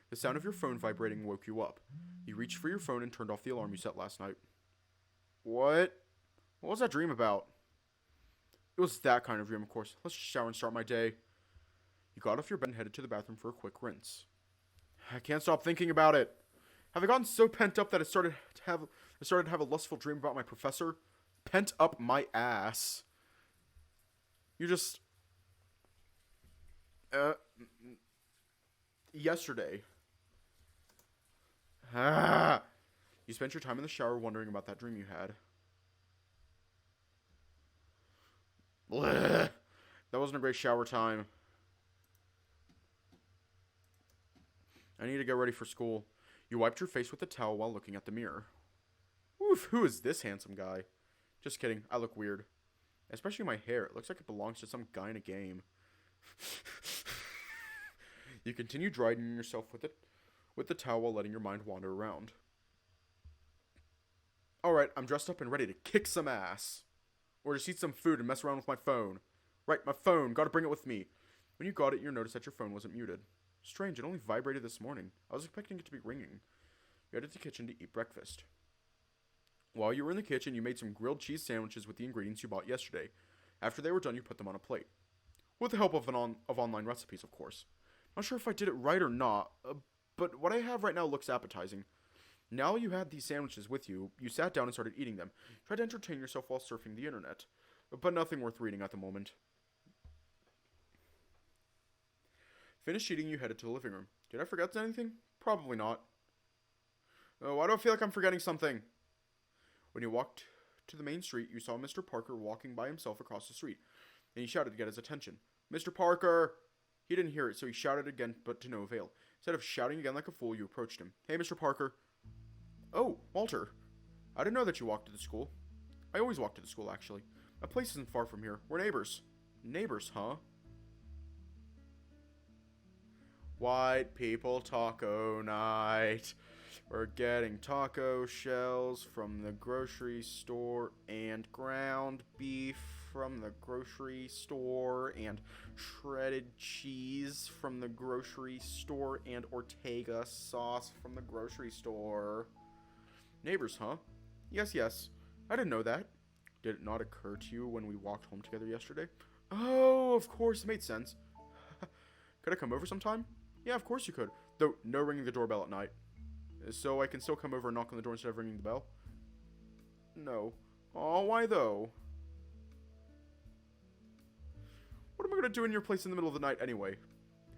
The sound of your phone vibrating woke you up. You reached for your phone and turned off the alarm you set last night. What? What was that dream about? It was that kind of dream, of course. Let's just shower and start my day. You got off your bed and headed to the bathroom for a quick rinse. I can't stop thinking about it. Have I gotten so pent up that I started to have a lustful dream about my professor? Pent up my ass. You just... Yesterday. You spent your time in the shower wondering about that dream you had. Blech. That wasn't a great shower time. I need to get ready for school. You wiped your face with a towel while looking at the mirror. Oof, who is this handsome guy? Just kidding, I look weird. Especially my hair, it looks like it belongs to some guy in a game. You continue drying yourself with the towel while letting your mind wander around. Alright, I'm dressed up and ready to kick some ass. Or just eat some food and mess around with my phone. Right, my phone, gotta bring it with me. When you got it, you noticed that your phone wasn't muted. Strange, it only vibrated this morning. I was expecting it to be ringing. You headed to the kitchen to eat breakfast. While you were in the kitchen, you made some grilled cheese sandwiches with the ingredients you bought yesterday. After they were done, you put them on a plate. With the help of online recipes, of course. Not sure if I did it right or not, but what I have right now looks appetizing. Now you had these sandwiches with you, you sat down and started eating them. Tried to entertain yourself while surfing the internet. But nothing worth reading at the moment. Finished eating, you headed to the living room. Did I forget anything? Probably not. Oh, why do I feel like I'm forgetting something? When you walked to the main street, you saw Mr. Parker walking by himself across the street, and he shouted to get his attention. Mr. Parker! He didn't hear it, so he shouted again, but to no avail. Instead of shouting again like a fool, you approached him. Hey, Mr. Parker. Oh, Walter. I didn't know that you walked to the school. I always walk to the school, actually. My place isn't far from here. We're neighbors. Neighbors, huh? White people taco night. We're getting taco shells from the grocery store and ground beef from the grocery store and shredded cheese from the grocery store and Ortega sauce from the grocery store. Neighbors, huh? Yes, yes. I didn't know that. Did it not occur to you when we walked home together yesterday? Oh, of course, it made sense. Could I come over sometime? Yeah, of course you could. Though, no ringing the doorbell at night. So I can still come over and knock on the door instead of ringing the bell? No. Aw, why though? What am I gonna do in your place in the middle of the night anyway?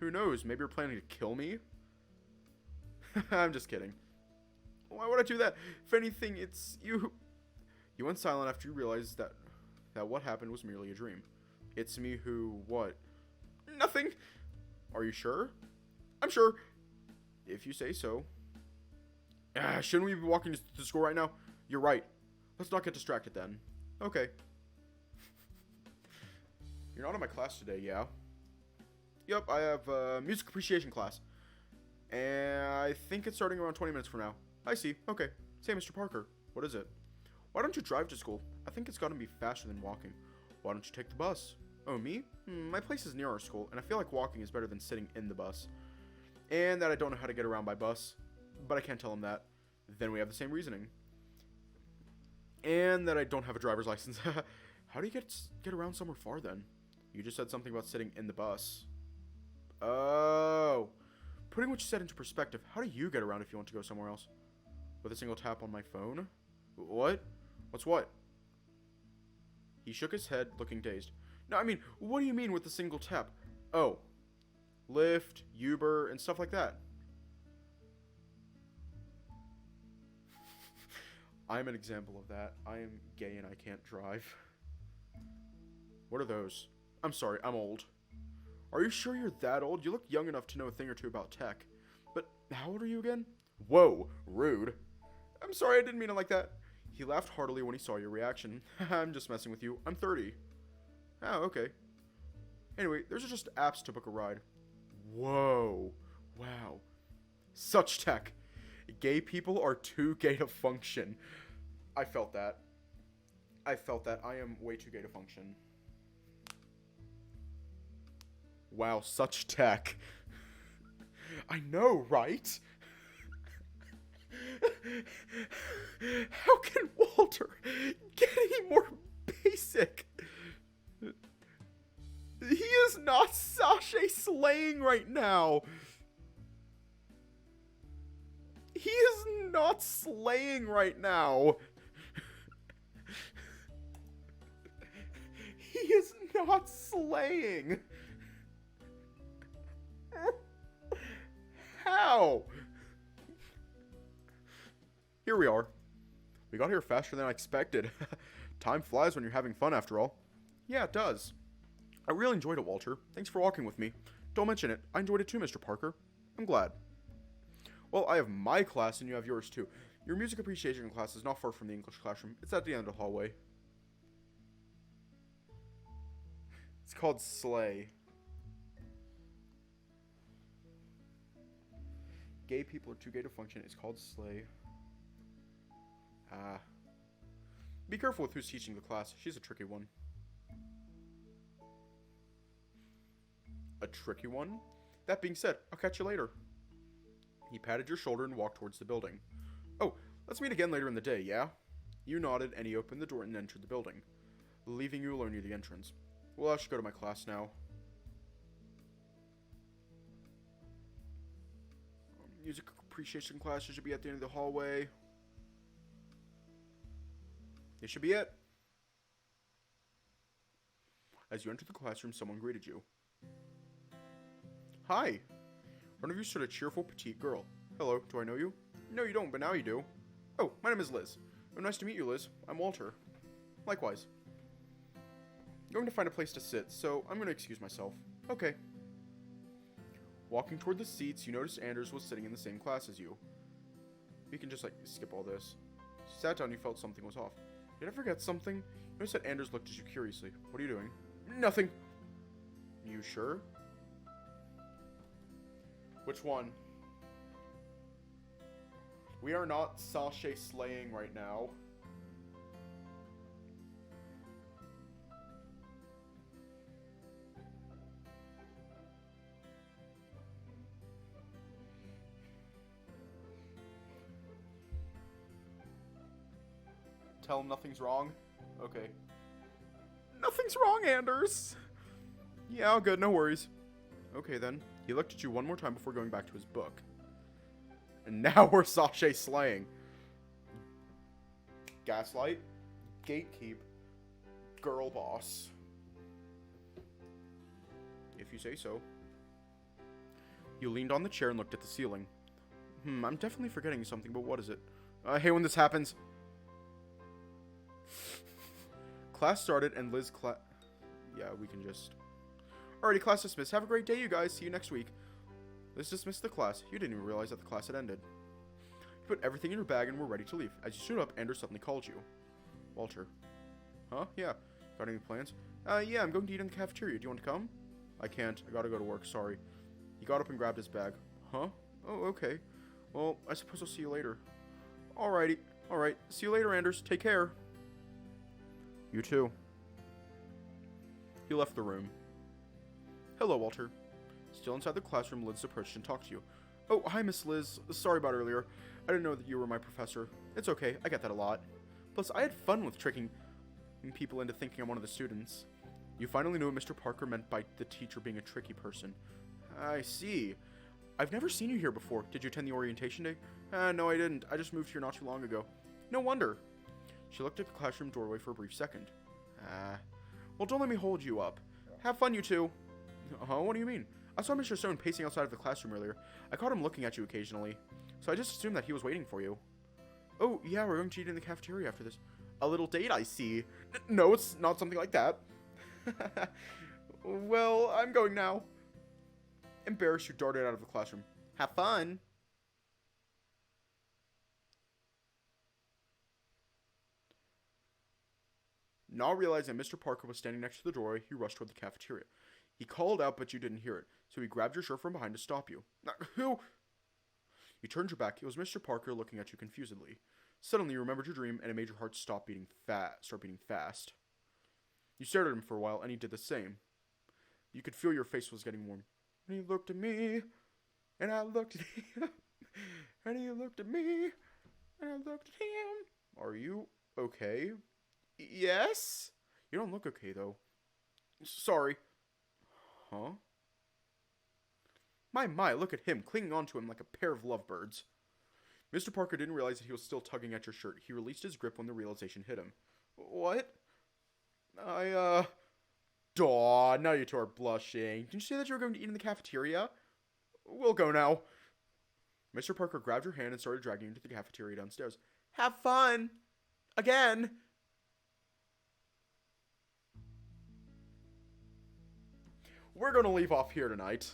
Who knows, maybe you're planning to kill me? I'm just kidding. Why would I do that? If anything, it's you. You went silent after you realized that what happened was merely a dream. It's me who, what? Nothing! Are you sure? I'm sure. If you say so. Shouldn't we be walking to school right now? You're right. Let's not get distracted then. Okay. You're not in my class today, yeah? Yep, I have music appreciation class. And I think it's starting around 20 minutes from now. I see. Okay. Say, Mr. Parker, what is it? Why don't you drive to school? I think it's gotta be faster than walking. Why don't you take the bus? Oh, me? My place is near our school, and I feel like walking is better than sitting in the bus. And that I don't know how to get around by bus. But I can't tell him that. Then we have the same reasoning. And that I don't have a driver's license. How do you get around somewhere far then? You just said something about sitting in the bus. Oh. Putting what you said into perspective, how do you get around if you want to go somewhere else? With a single tap on my phone? What? What's what? He shook his head, looking dazed. No, I mean, what do you mean with a single tap? Oh. Lyft, Uber, and stuff like that. I'm an example of that. I am gay and I can't drive. What are those? I'm sorry, I'm old. Are you sure you're that old? You look young enough to know a thing or two about tech. But how old are you again? Whoa, rude. I'm sorry, I didn't mean it like that. He laughed heartily when he saw your reaction. I'm just messing with you. I'm 30. Oh, okay. Anyway, those are just apps to book a ride. Whoa. Wow. Such tech. Gay people are too gay to function. I felt that. I am way too gay to function. Wow, such tech. I know, right? How can Walter get any more basic? He is not Sasha slaying right now. He is not slaying right now. He is not slaying. How? Here we are. We got here faster than I expected. Time flies when you're having fun, after all. Yeah, it does. I really enjoyed it, Walter. Thanks for walking with me. Don't mention it. I enjoyed it too, Mr. Parker. I'm glad. Well, I have my class and you have yours too. Your music appreciation class is not far from the English classroom. It's at the end of the hallway. It's called Slay. Gay people are too gay to function. It's called Slay. Ah. Be careful with who's teaching the class. She's a tricky one. A tricky one? That being said, I'll catch you later. He patted your shoulder and walked towards the building. Oh, let's meet again later in the day, yeah? You nodded, and he opened the door and entered the building, leaving you alone near the entrance. Well, I should go to my class now. Music appreciation class should be at the end of the hallway. This should be it. As you entered the classroom, someone greeted you. Hi. One of you stood a cheerful, petite girl. Hello, do I know you? No, you don't, but now you do. Oh, my name is Liz. Oh, nice to meet you, Liz. I'm Walter. Likewise. I'm going to find a place to sit, so I'm going to excuse myself. Okay. Walking toward the seats, you noticed Anders was sitting in the same class as you. You can just, skip all this. You sat down, you felt something was off. Did I forget something? You noticed that Anders looked at you curiously. What are you doing? Nothing. You sure? Which one? We are not sachet slaying right now. Tell him nothing's wrong? Okay. Nothing's wrong, Anders! Yeah, good, no worries. Okay then. He looked at you one more time before going back to his book. And now we're sachet slaying. Gaslight. Gatekeep. Girl boss. If you say so. You leaned on the chair and looked at the ceiling. I'm definitely forgetting something, but what is it? I hate when this happens. Class started and Liz yeah, we can just... Alrighty, class dismissed. Have a great day, you guys. See you next week. Liz dismissed the class. You didn't even realize that the class had ended. You put everything in your bag and were ready to leave. As you stood up, Anders suddenly called you. Walter. Huh? Yeah. Got any plans? Yeah, I'm going to eat in the cafeteria. Do you want to come? I can't. I gotta go to work. Sorry. He got up and grabbed his bag. Huh? Oh, okay. Well, I suppose I'll see you later. Alrighty. Alright. See you later, Anders. Take care. You too. He left the room. Hello, Walter. Still inside the classroom, Liz approached and talked to you. Oh, hi, Miss Liz. Sorry about earlier. I didn't know that you were my professor. It's okay. I get that a lot. Plus, I had fun with tricking people into thinking I'm one of the students. You finally knew what Mr. Parker meant by the teacher being a tricky person. I see. I've never seen you here before. Did you attend the orientation day? No, I didn't. I just moved here not too long ago. No wonder. She looked at the classroom doorway for a brief second. Well, don't let me hold you up. Have fun, you two. Huh? What do you mean? I saw Mr. Stone pacing outside of the classroom earlier. I caught him looking at you occasionally, so I just assumed that he was waiting for you. Oh, yeah, we're going to eat in the cafeteria after this. A little date, I see. No, it's not something like that. Well, I'm going now. Embarrassed, you darted out of the classroom. Have fun. Not realizing that Mr. Parker was standing next to the doorway, he rushed toward the cafeteria. He called out, but you didn't hear it, so he grabbed your shirt from behind to stop you. Who? You turned your back. It was Mr. Parker looking at you confusedly. Suddenly, you remembered your dream, and it made your heart start beating fast. You stared at him for a while, and he did the same. You could feel your face was getting warm. And he looked at me, and I looked at him, and he looked at me, and I looked at him. Are you okay? Yes? You don't look okay, though. Sorry. Huh? My, look at him, clinging onto him like a pair of lovebirds. Mr. Parker didn't realize that he was still tugging at your shirt. He released his grip when the realization hit him. What? Daw, now you two are blushing. Didn't you say that you were going to eat in the cafeteria? We'll go now. Mr. Parker grabbed your hand and started dragging you into the cafeteria downstairs. Have fun! Again! We're going to leave off here tonight.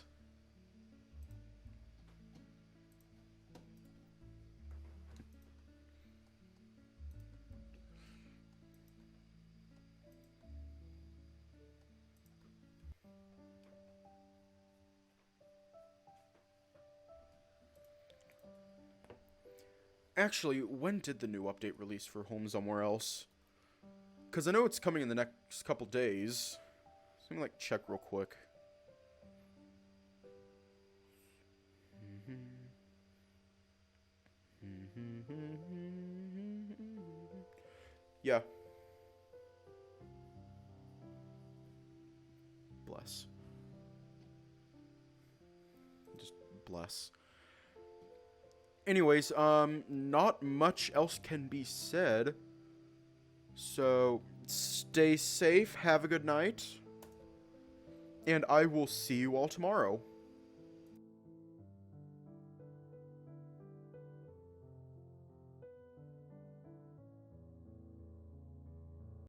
Actually, when did the new update release for Home Somewhere Else? Because I know it's coming in the next couple days. So let me, like, check real quick. Yeah. Bless. Just bless. Anyways, not much else can be said. So, stay safe, have a good night, and I will see you all tomorrow.